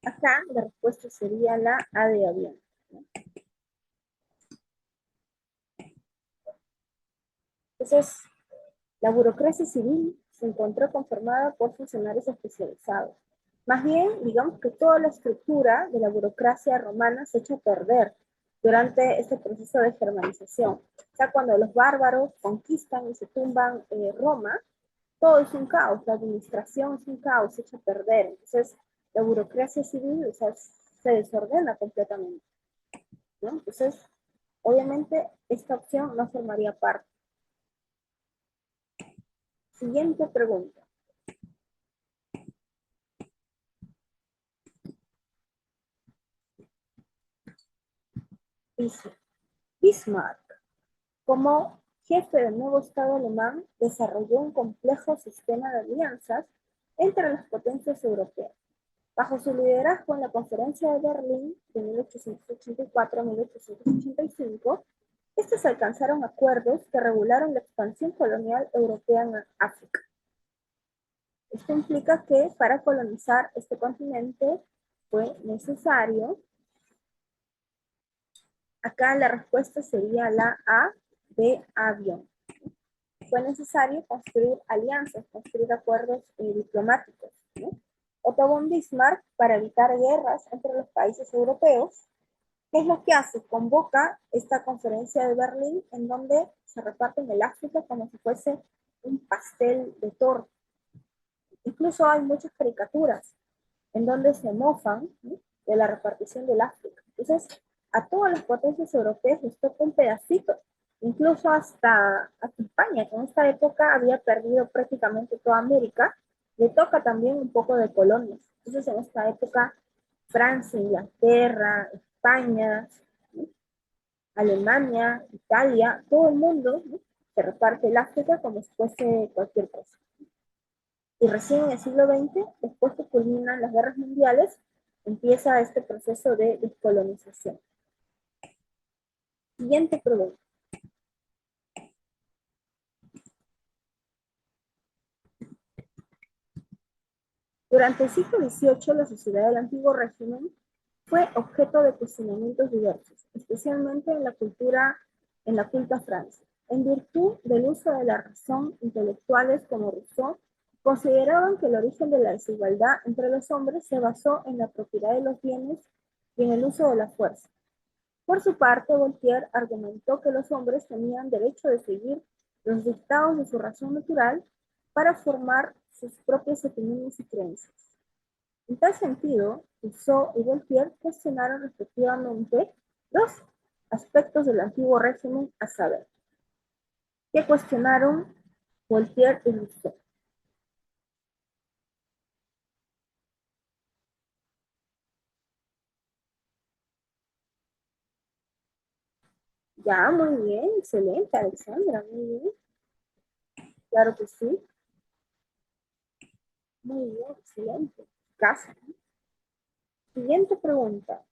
Acá la respuesta sería la A de avión. Entonces, la burocracia civil se encontró conformada por funcionarios especializados. Más bien, digamos que toda la estructura de la burocracia romana se echa a perder durante este proceso de germanización. O sea, cuando los bárbaros conquistan y se tumban Roma, todo es un caos, la administración es un caos, se echa a perder. Entonces, la burocracia civil, o sea, se desordena completamente, ¿no? Entonces, obviamente, esta opción no formaría parte. Siguiente pregunta. Dice, Bismarck, como jefe del nuevo Estado alemán, desarrolló un complejo sistema de alianzas entre las potencias europeas. Bajo su liderazgo en la Conferencia de Berlín de 1884 a 1885, estos alcanzaron acuerdos que regularon la expansión colonial europea en África. Esto implica que para colonizar este continente fue necesario, acá la respuesta sería la A de avión. Fue necesario construir alianzas, construir acuerdos diplomáticos, ¿no? Otto von Bismarck, para evitar guerras entre los países europeos, ¿qué es lo que hace? Convoca esta conferencia de Berlín en donde se reparten el África como si fuese un pastel de torta. Incluso hay muchas caricaturas en donde se mofan, ¿sí?, de la repartición del África. Entonces, a todas las potencias europeas les toca un pedacito, incluso hasta España, que en esta época había perdido prácticamente toda América, le toca también un poco de colonias. Entonces, en esta época, Francia, Inglaterra, España, ¿sí?, Alemania, Italia, todo el mundo, ¿sí?, se reparte el África como si fuese cualquier cosa. Y recién en el siglo XX, después que culminan las guerras mundiales, empieza este proceso de descolonización. Siguiente pregunta. Durante el siglo XVIII, la sociedad del antiguo régimen fue objeto de cuestionamientos diversos, especialmente en la culta Francia. En virtud del uso de la razón, intelectuales como Rousseau consideraban que el origen de la desigualdad entre los hombres se basó en la propiedad de los bienes y en el uso de la fuerza. Por su parte, Voltaire argumentó que los hombres tenían derecho de seguir los dictados de su razón natural para formar sus propias opiniones y creencias. En tal sentido, Rousseau y Voltaire cuestionaron respectivamente dos aspectos del antiguo régimen, a saber, ¿qué cuestionaron Voltaire y Rousseau? Ya, muy bien, excelente, Alexandra, muy bien. Claro que sí, muy bien, excelente. Caso. Siguiente pregunta.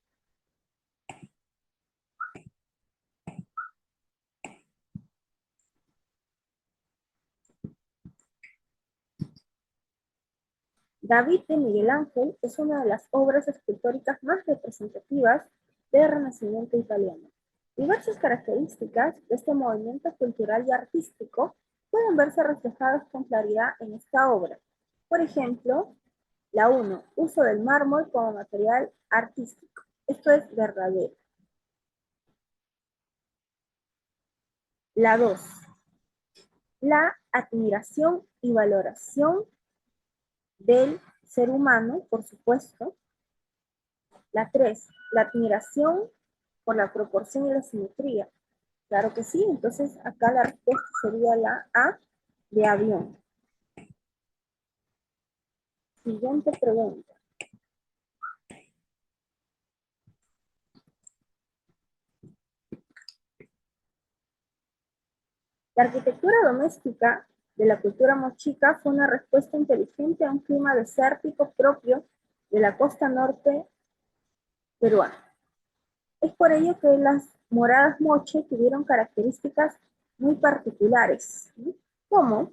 David de Miguel Ángel es una de las obras escultóricas más representativas del Renacimiento italiano. Diversas características de este movimiento cultural y artístico pueden verse reflejadas con claridad en esta obra. Por ejemplo, la 1, uso del mármol como material artístico. Esto es verdadero. La 2, la admiración y valoración del ser humano, por supuesto. La 3, la admiración por la proporción y la simetría. Claro que sí, entonces acá la respuesta sería la A de avión. Siguiente pregunta. La arquitectura doméstica de la cultura mochica fue una respuesta inteligente a un clima desértico propio de la costa norte peruana. Es por ello que las moradas moche tuvieron características muy particulares, ¿sí?, como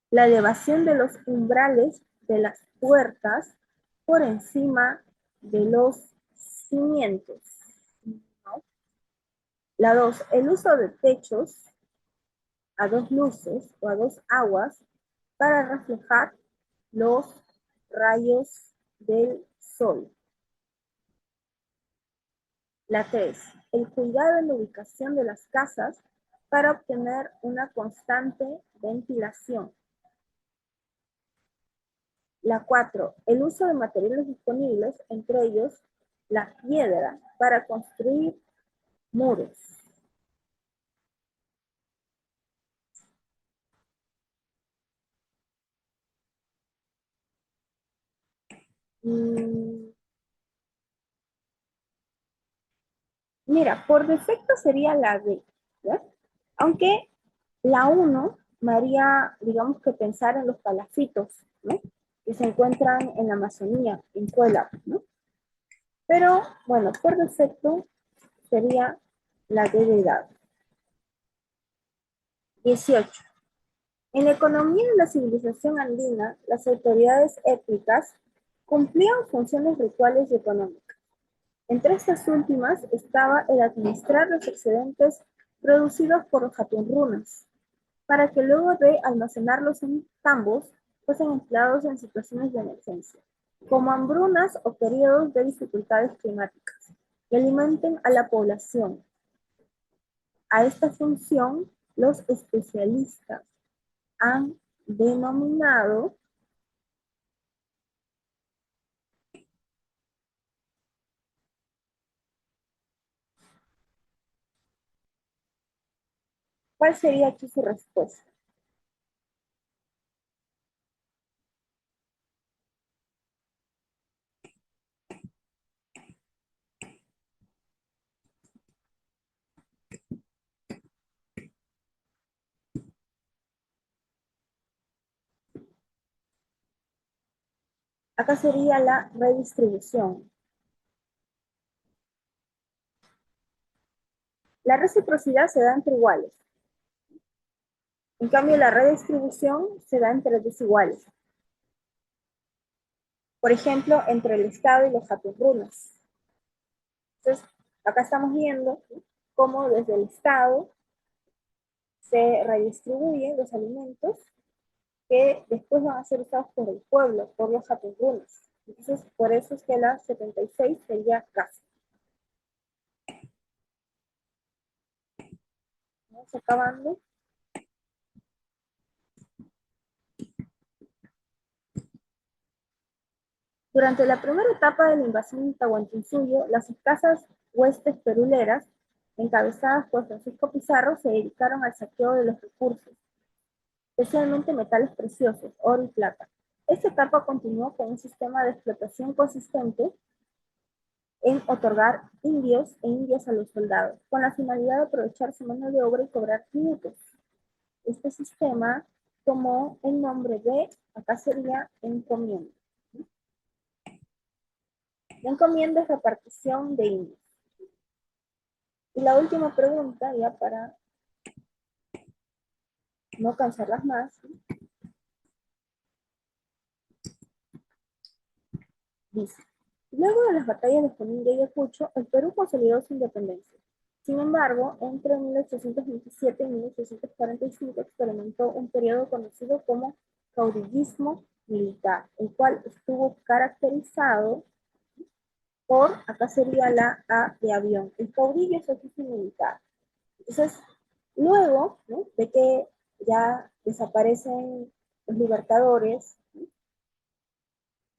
la elevación de los umbrales de las puertas por encima de los cimientos, ¿no? La 2, el uso de techos a dos luces o a dos aguas para reflejar los rayos del sol. La 3, el cuidado en la ubicación de las casas para obtener una constante ventilación. La 4, el uso de materiales disponibles, entre ellos la piedra, para construir muros. Mm, Mira, por defecto sería la D, ¿ya? Aunque la uno me haría, digamos que pensar en los palafitos, ¿no? Que se encuentran en la Amazonía, en Puebla, ¿no? Pero, bueno, por defecto sería la D de edad. 18. En la economía de la civilización andina, las autoridades étnicas cumplían funciones rituales y económicas. Entre estas últimas estaba el administrar los excedentes producidos por los hatunrunas, para que luego de almacenarlos en tambos fuesen empleados en situaciones de emergencia, como hambrunas o periodos de dificultades climáticas, que alimenten a la población. A esta función, los especialistas han denominado, ¿cuál sería aquí su respuesta? Acá sería la redistribución. La reciprocidad se da entre iguales. En cambio, la redistribución se da entre desiguales. Por ejemplo, entre el Estado y los hatunrunas. Entonces, acá estamos viendo, ¿sí?, cómo desde el Estado se redistribuyen los alimentos que después van a ser usados por el pueblo, por los hatunrunas. Entonces, por eso es que la 76 sería casi. Vamos acabando. Durante la primera etapa de la invasión de Tahuantinsuyo, las escasas huestes peruleras, encabezadas por Francisco Pizarro, se dedicaron al saqueo de los recursos, especialmente metales preciosos, oro y plata. Esta etapa continuó con un sistema de explotación consistente en otorgar indios e indias a los soldados, con la finalidad de aprovechar su mano de obra y cobrar tributos. Este sistema tomó el nombre de, acá sería encomienda. La encomienda es repartición de indios. Y la última pregunta, ya para no cansarlas más, dice: luego de las batallas de Junín y Ayacucho, el Perú consolidó su independencia. Sin embargo, entre 1827 y 1845 experimentó un periodo conocido como caudillismo militar, el cual estuvo caracterizado por, acá sería la A de avión, el caudillo es oficio militar. Entonces, luego, ¿no?, de que ya desaparecen los libertadores, ¿no?,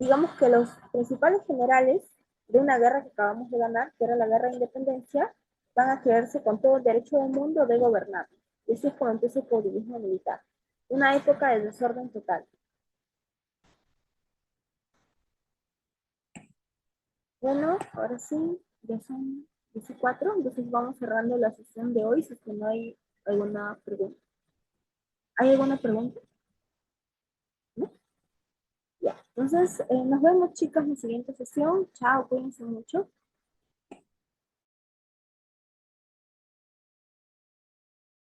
digamos que los principales generales de una guerra que acabamos de ganar, que era la guerra de independencia, van a creerse con todo el derecho del mundo de gobernar. Y así es como empieza el caudillismo militar. Una época de desorden total. Bueno, ahora sí, ya son 14, entonces vamos cerrando la sesión de hoy, si es que no hay alguna pregunta. ¿Hay alguna pregunta? ¿No? Ya, entonces nos vemos chicas en la siguiente sesión. Chao, cuídense mucho.